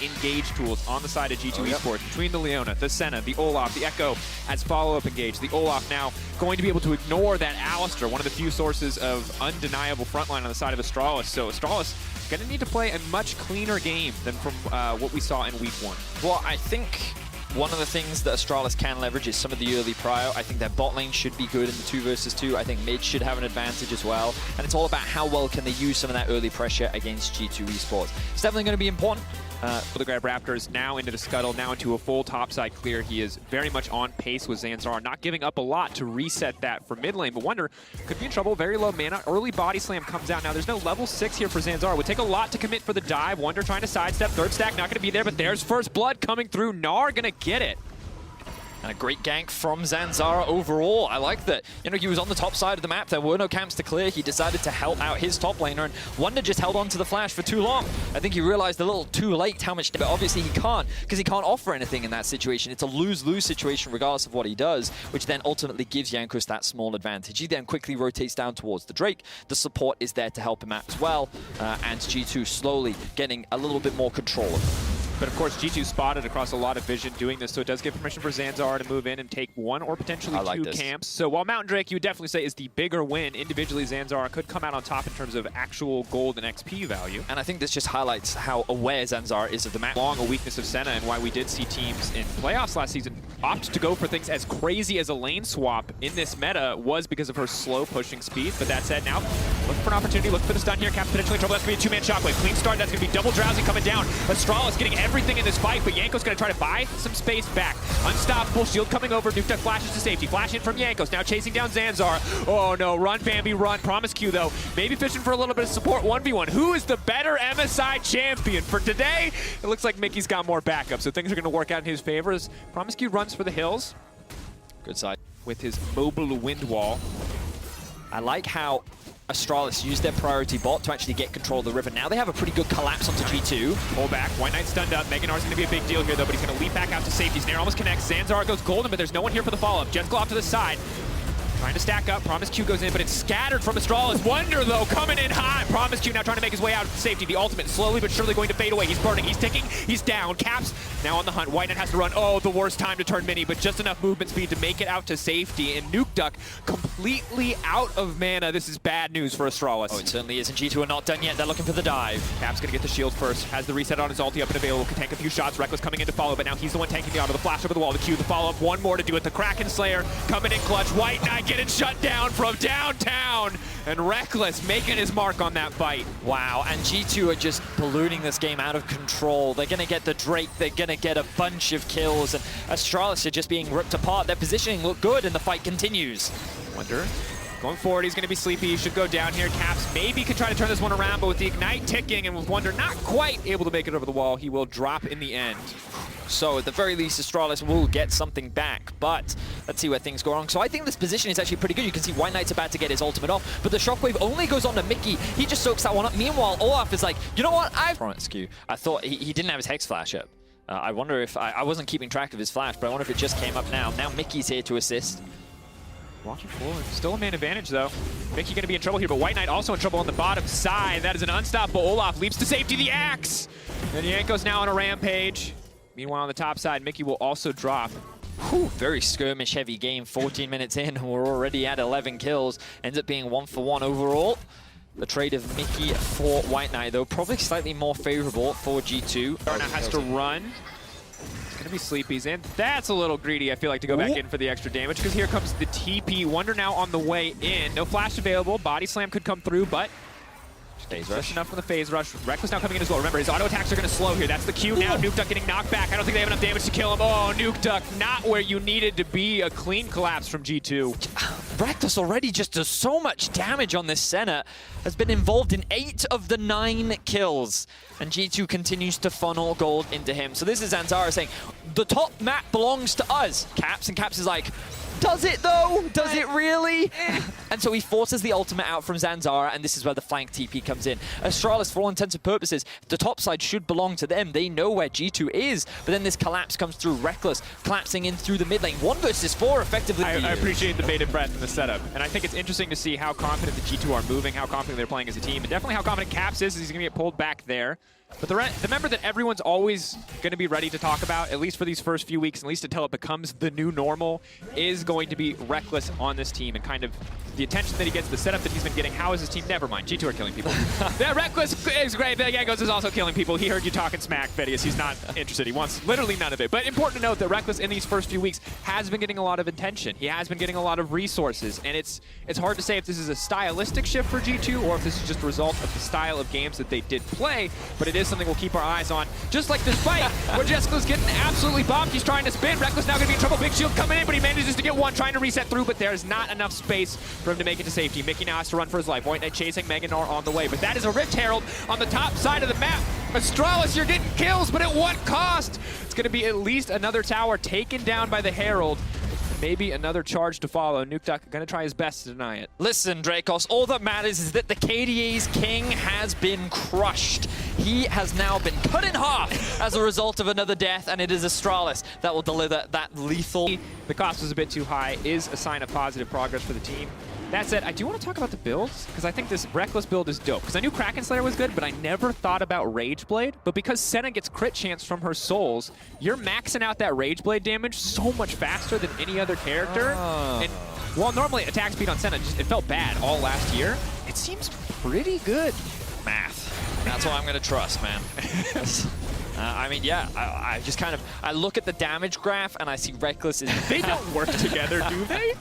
engage tools on the side of G2 Esports between the Leona, the Senna, the Olaf, the Echo as follow-up engage. The Olaf now going to be able to ignore that Alistar, one of the few sources of undeniable frontline on the side of Astralis. So Astralis going to need to play a much cleaner game than from what we saw in week 1. Well, I think one of the things that Astralis can leverage is some of the early prio. I think their bot lane should be good in the 2 versus 2. I think mid should have an advantage as well. And it's all about how well can they use some of that early pressure against G2 Esports. It's definitely going to be important. For the grab Raptors now into the scuttle, now into a full topside clear. He is very much on pace with Zanzar, not giving up a lot to reset that for mid lane, but Wonder could be in trouble. Very low mana. Early body slam comes out. Now there's no level 6 here for Zanzar. Would take a lot to commit for the dive. Wonder trying to sidestep. Third stack not going to be there, but there's first blood coming through. Gnar going to get it. And a great gank from Zanzara overall. I like that. You know, he was on the top side of the map. There were no camps to clear. He decided to help out his top laner, and Wonder just held on to the flash for too long. I think he realized a little too late how much, but obviously he can't, because he can't offer anything in that situation. It's a lose-lose situation regardless of what he does, which then ultimately gives Jankos that small advantage. He then quickly rotates down towards the Drake. The support is there to help him out as well, and G2 slowly getting a little bit more control of him. But of course, G2 spotted across a lot of vision doing this, so it does give permission for Zanzara to move in and take 1 or potentially 2 camps. So while Mountain Drake, you would definitely say, is the bigger win, individually Zanzara could come out on top in terms of actual gold and XP value. And I think this just highlights how aware Zanzara is of the map. Long a weakness of Senna, and why we did see teams in playoffs last season opt to go for things as crazy as a lane swap in this meta was because of her slow pushing speed. But that said, now look for an opportunity, look for the stun here. Cap's potentially in trouble. That's going to be a 2-man shockwave. Clean start, that's going to be double drowsy coming down. Astralis getting everything in this fight, but Jankos going to try to buy some space back. Unstoppable shield coming over. Nuke Duck flashes to safety. Flash in from Jankos. Now chasing down Zanzar. Oh no, run Bambi, run. Promise Q though. Maybe fishing for a little bit of support. 1v1. Who is the better MSI champion? For today, it looks like Mickey's got more backup, so things are going to work out in his favor as Promise Q runs for the hills. Good side. With his mobile wind wall. I like how Astralis used their priority bot to actually get control of the river. Now they have a pretty good collapse onto G2. Pull back. White Knight stunned up. Meganar's going to be a big deal here, though, but he's going to leap back out to safety. Snare almost connects. Zanzara goes golden, but there's no one here for the follow-up. Jets go off to the side. Trying to stack up. Promise Q goes in, but it's scattered from Astralis. Wonder, though, coming in hot. Promise Q now trying to make his way out to safety. The ultimate slowly but surely going to fade away. He's burning. He's ticking. He's down. Caps now on the hunt. White Knight has to run. Oh, the worst time to turn mini, but just enough movement speed to make it out to safety. And Nuke Duck completely out of mana. This is bad news for Astralis. Oh, it certainly is. And G2 are not done yet. They're looking for the dive. Cap's going to get the shield first. Has the reset on his ulti up and available. Can tank a few shots. Reckless coming in to follow, but now he's the one tanking the auto. The flash over the wall. The Q, the follow-up. One more to do it. The Kraken Slayer coming in clutch. White Knight getting shut down from downtown, and Reckless making his mark on that fight. Wow, and G2 are just ballooning this game out of control. They're going to get the Drake, they're going to get a bunch of kills, and Astralis are just being ripped apart. Their positioning looked good, and the fight continues. Wonder going forward, he's going to be sleepy. He should go down here. Caps maybe can try to turn this one around, but with the Ignite ticking and with Wonder not quite able to make it over the wall, he will drop in the end. So at the very least, Astralis will get something back, but let's see where things go wrong. So I think this position is actually pretty good. You can see White Knight's about to get his ultimate off, but the shockwave only goes on to Mickey. He just soaks that one up. Meanwhile, Olaf is like, you know what? Promise Q. I thought he didn't have his Hex Flash up. I wonder if, I wasn't keeping track of his flash, but I wonder if it just came up now. Now Mickey's here to assist. Walking forward. Still a man advantage, though. Mickey going to be in trouble here, but White Knight also in trouble on the bottom side. That is an unstoppable Olaf. Leaps to safety, the axe! And Yanko's now on a rampage. Meanwhile, on the top side, Mickey will also drop. Whew, very skirmish-heavy game. 14 minutes in, we're already at 11 kills. Ends up being 1-for-1 overall. The trade of Mickey for White Knight, though, probably slightly more favorable for G2. Now has to run. It's going to be Sleepies, and that's a little greedy, I feel like, to go back in for the extra damage, because here comes the TP. Wonder now on the way in. No flash available. Body slam could come through, but phase rush. Just enough for the phase rush. Reckless now coming in as well. Remember, his auto attacks are going to slow here. That's the Q now. Nuke Duck getting knocked back. I don't think they have enough damage to kill him. Oh, Nuke Duck not where you needed to be. A clean collapse from G2. Reckless already just does so much damage on this Senna. Has been involved in 8 of the 9 kills. And G2 continues to funnel gold into him. So this is Zanzara saying, the top map belongs to us, Caps. And Caps is like, does it though? Does it really? And so he forces the ultimate out from Zanzara, and this is where the flank TP comes in. Astralis, for all intents and purposes, the top side should belong to them. They know where G2 is, but then this collapse comes through. Reckless collapsing in through the mid lane. 1 versus 4 effectively. I appreciate the bated breath in the setup, and I think it's interesting to see how confident the G2 are moving, how confident they're playing as a team, and definitely how confident Caps is he's going to get pulled back there. But the member that everyone's always going to be ready to talk about, at least for these first few weeks, at least until it becomes the new normal, is going to be Reckless on this team and kind of the attention that he gets, the setup that he's been getting. How is his team? Never mind. G2 are killing people. Yeah, Reckless is great. Yangos is also killing people. He heard you talking smack, Phidias. He's not interested. He wants literally none of it. But important to note that Reckless in these first few weeks has been getting a lot of attention. He has been getting a lot of resources. And it's hard to say if this is a stylistic shift for G2 or if this is just a result of the style of games that they did play. But it is something we'll keep our eyes on. Just like this fight where Jessica's getting absolutely bombed. He's trying to spin. Reckless now going to be in trouble. Big shield coming in, but he manages to get one, trying to reset through, but there's not enough space for him to make it to safety. Mickey now has to run for his life. White Knight chasing Meganar on the way, but that is a Rift Herald on the top side of the map. Astralis, you're getting kills, but at what cost? It's going to be at least another tower taken down by the Herald. Maybe another charge to follow. Nukeduck going to try his best to deny it. Listen, Dracos, all that matters is that the KDA's king has been crushed. He has now been cut in half as a result of another death, and it is Astralis that will deliver that lethal. The cost was a bit too high, is a sign of positive progress for the team. That said, I do want to talk about the builds, because I think this Reckless build is dope. Because I knew Kraken Slayer was good, but I never thought about Rageblade. But because Senna gets crit chance from her souls, you're maxing out that Rageblade damage so much faster than any other character. And while normally attack speed on Senna, it felt bad all last year, it seems pretty good. Math. That's what I'm going to trust, man. I mean, yeah, I just kind of, I look at the damage graph and I see Reckless is... They don't work together, do they?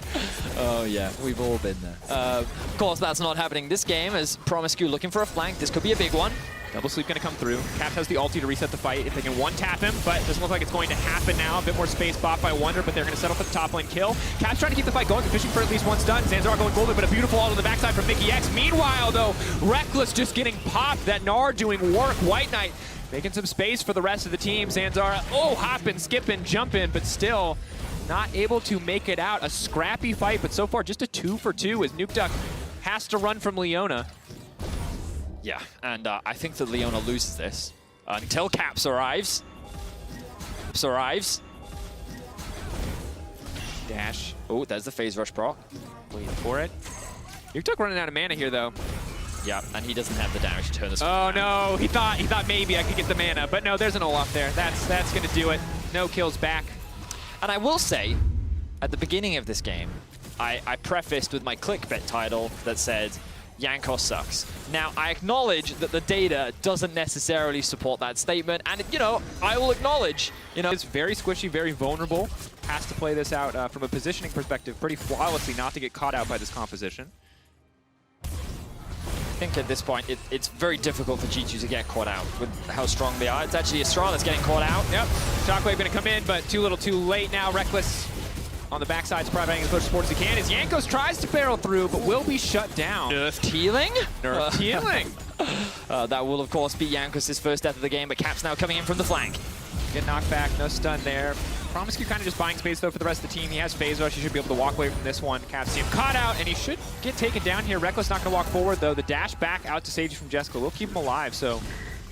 Oh, yeah, we've all been there. Of course, that's not happening this game as Promiscu looking for a flank. This could be a big one. Double Sleep going to come through. Caps has the ulti to reset the fight if they can one-tap him, but it doesn't look like it's going to happen now. A bit more space bought by Wonder, but they're going to settle for the top lane kill. Caps trying to keep the fight going, fishing for at least one stun. Zanzar going golden, but a beautiful ult on the backside from Mickey X. Meanwhile, though, Reckless just getting popped. That Gnar doing work. White Knight making some space for the rest of the team. Zanzara, hopping, skipping, jumping, but still not able to make it out. A scrappy fight, but so far just a 2 for 2 as Nukeduck has to run from Leona. Yeah, and I think that Leona loses this until Caps arrives. Caps arrives. Dash. Oh, there's the phase rush proc. Waiting for it. Nukeduck running out of mana here, though. Yeah, and he doesn't have the damage to turn this. Oh no, he thought maybe I could get the mana, but no, there's an Olaf there. That's gonna do it. No kills back. And I will say, at the beginning of this game, I prefaced with my clickbait title that said, Jankos sucks. Now, I acknowledge that the data doesn't necessarily support that statement, and, you know, I will acknowledge, you know... It's very squishy, very vulnerable. Has to play this out from a positioning perspective pretty flawlessly not to get caught out by this composition. I think at this point, it's very difficult for G2 to get caught out with how strong they are. It's actually Astralis getting caught out. Yep, Shockwave gonna come in, but too little too late now. Reckless on the backside, providing as much support as he can as Jankos tries to barrel through, but will be shut down. Nerfed healing? Nerfed healing. That will, of course, be Jankos' first death of the game, but Caps now coming in from the flank. Get knocked back, no stun there. Promiscu kind of just buying space, though, for the rest of the team. He has phase rush. He should be able to walk away from this one. Caps see him caught out, and he should get taken down here. Reckless not going to walk forward, though. The dash back out to save you from Jessica will keep him alive, so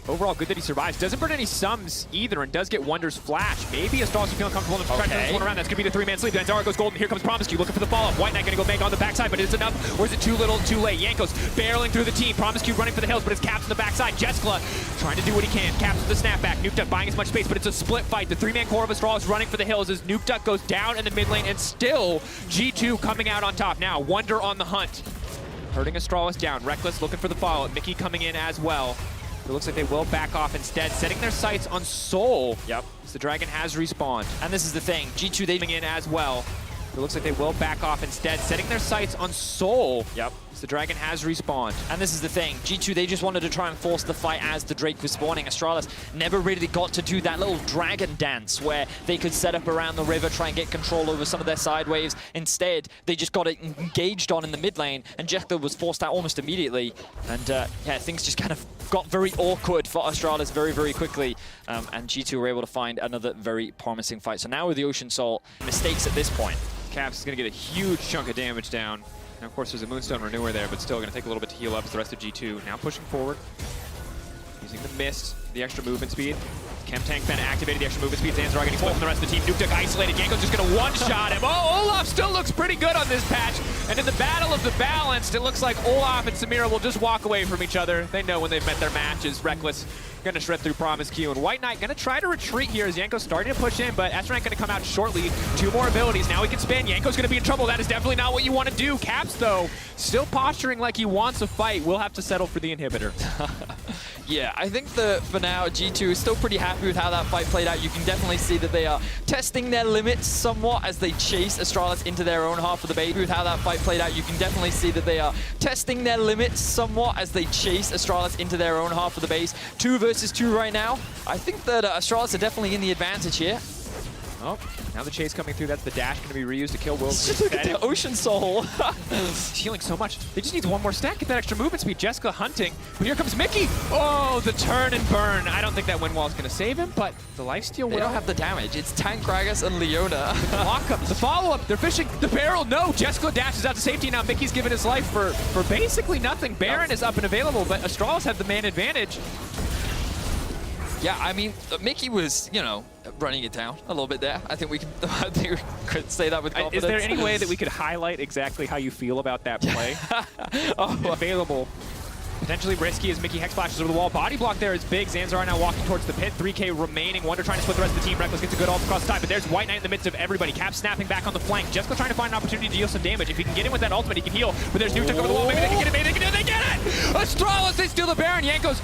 overall good that he survives. Doesn't burn any sums either, and does get Wonder's flash. Maybe Astralis feeling comfortable enough to try to turn this one around. That's going to be the three-man sleep. Zanzara goes golden. Here comes Promiscu looking for the follow-up. White Knight going to go bang on the backside, but is it enough, or is it too little, too late? Jankos barreling through the team. Promiscu running for the hills, but it's Caps on the backside. Jessica trying to do what he can. Caps with the snapback. Nukeduck buying as much space, but it's a split fight. The three-man core of Astralis running for the hills as Nukeduck goes down in the mid lane, and still G2 coming out on top. Now, Wonder on the hunt. Hurting Astralis down. Reckless looking for the follow-up. Mickey coming in as well. It looks like they will back off instead, setting their sights on Soul. Yep. So the Dragon has respawned. And this is the thing, G2, they coming in as well. It looks like they will back off instead, setting their sights on Soul. Yep. So the Dragon has respawned. And this is the thing, G2, they just wanted to try and force the fight as the Drake was spawning. Astralis never really got to do that little dragon dance where they could set up around the river, try and get control over some of their side waves. Instead, they just got it engaged on in the mid lane, and Jekyll was forced out almost immediately. And yeah, things just kind of got very awkward for Astralis very, very quickly. And G2 were able to find another very promising fight. So now with the Ocean Soul, mistakes at this point. Caps is going to get a huge chunk of damage down. Now, of course, there's a Moonstone Renewer there, but still going to take a little bit to heal up as the rest of G2. Now pushing forward. Using the Mist, the extra movement speed. Chem Tank Ben activated the extra movement speed. Zanzara getting split from the rest of the team. Nukeduck isolated. Jankos just going to one-shot him. Oh, Olaf still looks pretty good on this patch. And in the battle of the balanced, it looks like Olaf and Samira will just walk away from each other. They know when they've met their match as Reckless Gonna shred through Promise Q, and White Knight gonna try to retreat here as Yanko's starting to push in, but Astronaut gonna come out shortly. 2 more abilities, now he can spin. Yanko's gonna be in trouble. That is definitely not what you want to do. Caps, though, still posturing like he wants a fight. We'll have to settle for the inhibitor. Yeah, I think that for now, G2 is still pretty happy with how that fight played out. You can definitely see that they are testing their limits somewhat as they chase Astralis into their own half of the base. With how that fight played out, you can definitely see that they are testing their limits somewhat as they chase Astralis into their own half of the base. 2 versus 2 right now. I think that Astralis are definitely in the advantage here. Oh, now the chase coming through. That's the dash going to be reused to kill Wills. Just look at the Ocean Soul. He's healing so much. They just need 1 more stack, get that extra movement speed. Jessica hunting, but here comes Mickey. Oh, the turn and burn. I don't think that wind wall is going to save him, but the lifesteal will. They don't have the damage. It's Tank, Gragas, and Leona. The lock-up, the follow-up, they're fishing the barrel. No, Jessica dashes out to safety. Now Mickey's given his life for basically nothing. Baron is up and available, but Astralis have the man advantage. Yeah, I mean, Mickey was, you know, running it down a little bit there. I think we could say that with confidence. Is there any way that we could highlight exactly how you feel about that play? Available. Potentially risky as Mickey Hex flashes over the wall. Body block there is big. Zanzar now walking towards the pit. 3K remaining. Wonder trying to split the rest of the team. Reckless gets a good ult across the side, but there's White Knight in the midst of everybody. Cap snapping back on the flank. Jessica trying to find an opportunity to deal some damage. If he can get in with that ultimate, he can heal. But there's Nuke over the wall. Maybe they can get it. Maybe they can do it. They get it! Astralis, they steal the Baron. Yanko's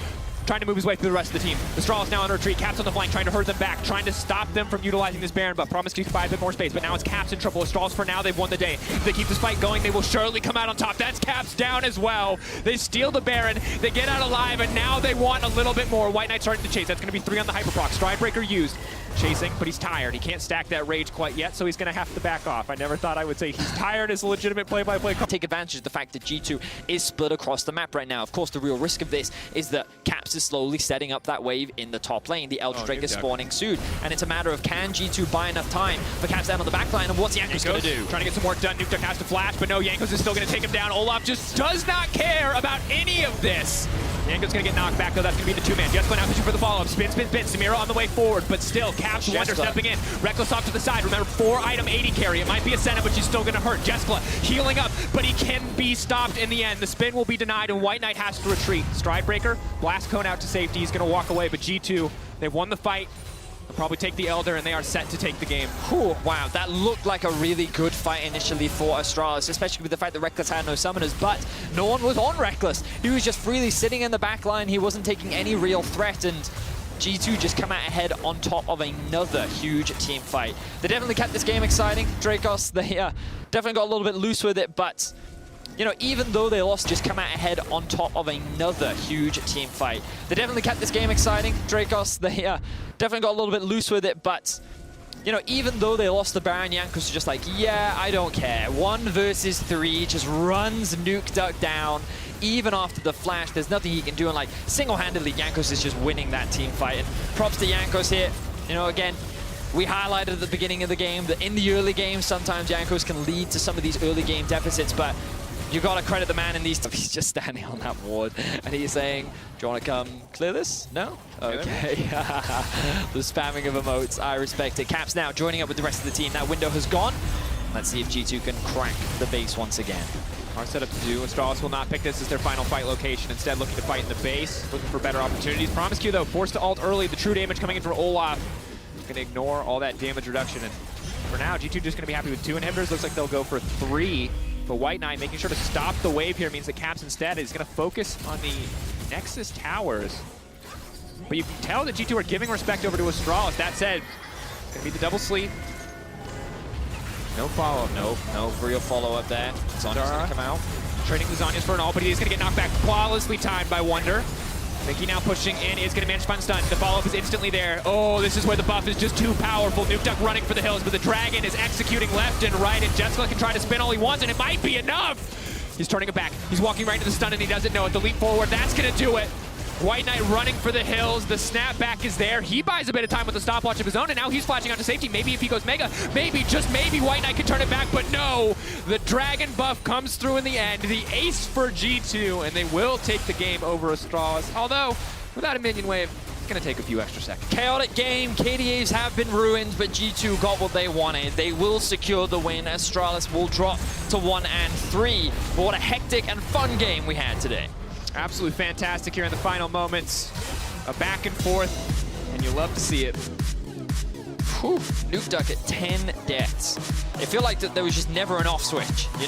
trying to move his way through the rest of the team. Astralis now on retreat. Caps on the flank, trying to herd them back, trying to stop them from utilizing this Baron, but Promise Q can buy a bit more space. But now it's Caps in trouble. Astralis, for now, they've won the day. If they keep this fight going, they will surely come out on top. That's Caps down as well. They steal the Baron, they get out alive, and now they want a little bit more. White Knight starting to chase. That's going to be 3 on the Hyperproc. Stridebreaker used. Chasing, but he's tired. He can't stack that rage quite yet, so he's going to have to back off. I never thought I would say he's tired as a legitimate play-by-play call. Take advantage of the fact that G2 is split across the map right now. Of course, the real risk of this is that Caps is slowly setting up that wave in the top lane. The Eldritch Drake is spawning soon, and it's a matter of can G2 buy enough time for Caps down on the back line, and what's Jankos going to do? Trying to get some work done. Nuke Duck has to flash, but no, Jankos is still going to take him down. Olaf just does not care about any of this. Jankos going to get knocked back, though. That's going to be the 2-man. Jessica now pushing for the follow-up. Spin, spin, spin. Samira on the way forward, but still, Caps, Wonder stepping in. Reckless off to the side. Remember, 4-item 80 carry. It might be a Senna, but she's still going to hurt. Jessica healing up, but he can be stopped in the end. The spin will be denied, and White Knight has to retreat. Stridebreaker, blast cone out to safety. He's going to walk away, but G2, they've won the fight. They'll probably take the Elder, and they are set to take the game. Ooh, wow, that looked like a really good fight initially for Astralis, especially with the fact that Reckless had no summoners, but no one was on Reckless. He was just freely sitting in the back line. He wasn't taking any real threat, and G2 just come out ahead on top of another huge team fight. They definitely kept this game exciting. Dracos, they definitely got a little bit loose with it, but you know, even though they lost, just come out ahead on top of another huge team fight. They definitely kept this game exciting. Dracos, they definitely got a little bit loose with it, but you know, even though they lost the Baron, Jankos was just like, yeah, I don't care. 1 versus 3, just runs Nuke Duck down. Even after the flash, there's nothing he can do, and like single-handedly, Jankos is just winning that team fight. And props to Jankos here. You know, again, we highlighted at the beginning of the game that in the early game, sometimes Jankos can lead to some of these early game deficits, but you gotta credit the man in these. He's just standing on that ward, and he's saying, "Do you want to come clear this? No? Okay." The spamming of emotes, I respect it. Caps now joining up with the rest of the team. That window has gone. Let's see if G2 can crack the base once again. Our setup to do. Astralis will not pick this as their final fight location. Instead, looking to fight in the base, looking for better opportunities. Promise Q, though, forced to ult early. The true damage coming in from Olaf. Going to ignore all that damage reduction. And for now, G2 just going to be happy with 2 inhibitors. Looks like they'll go for 3. But White Knight making sure to stop the wave here means that Caps instead is going to focus on the Nexus towers. But you can tell that G2 are giving respect over to Astralis. That said, it's going to be the double sleep. No follow-up. No real follow-up there. Zanya's going to come out. Trading the Zanyas for an ult, but he's going to get knocked back. Flawlessly timed by Wonder. Mickey now pushing in, is going to manage to find stun. The follow-up is instantly there. Oh, this is where the buff is just too powerful. Nuke Duck running for the hills, but the Dragon is executing left and right, and Jessica can try to spin all he wants, and it might be enough. He's turning it back. He's walking right into the stun, and he doesn't know it. The leap forward, that's going to do it. White Knight running for the hills. The snapback is there. He buys a bit of time with the stopwatch of his own, and now he's flashing out to safety. Maybe if he goes Mega, maybe, just maybe, White Knight can turn it back, but no. The Dragon buff comes through in the end. The ace for G2, and they will take the game over Astralis. Although, without a minion wave, it's going to take a few extra seconds. Chaotic game. KDAs have been ruined, but G2 got what they wanted. They will secure the win. Astralis will drop to 1 and 3. But what a hectic and fun game we had today. Absolutely fantastic here in the final moments. a back and forth, and you love to see it. Whew. Nuke Duck at 10 deaths. It felt like that there was just never an off switch. You know?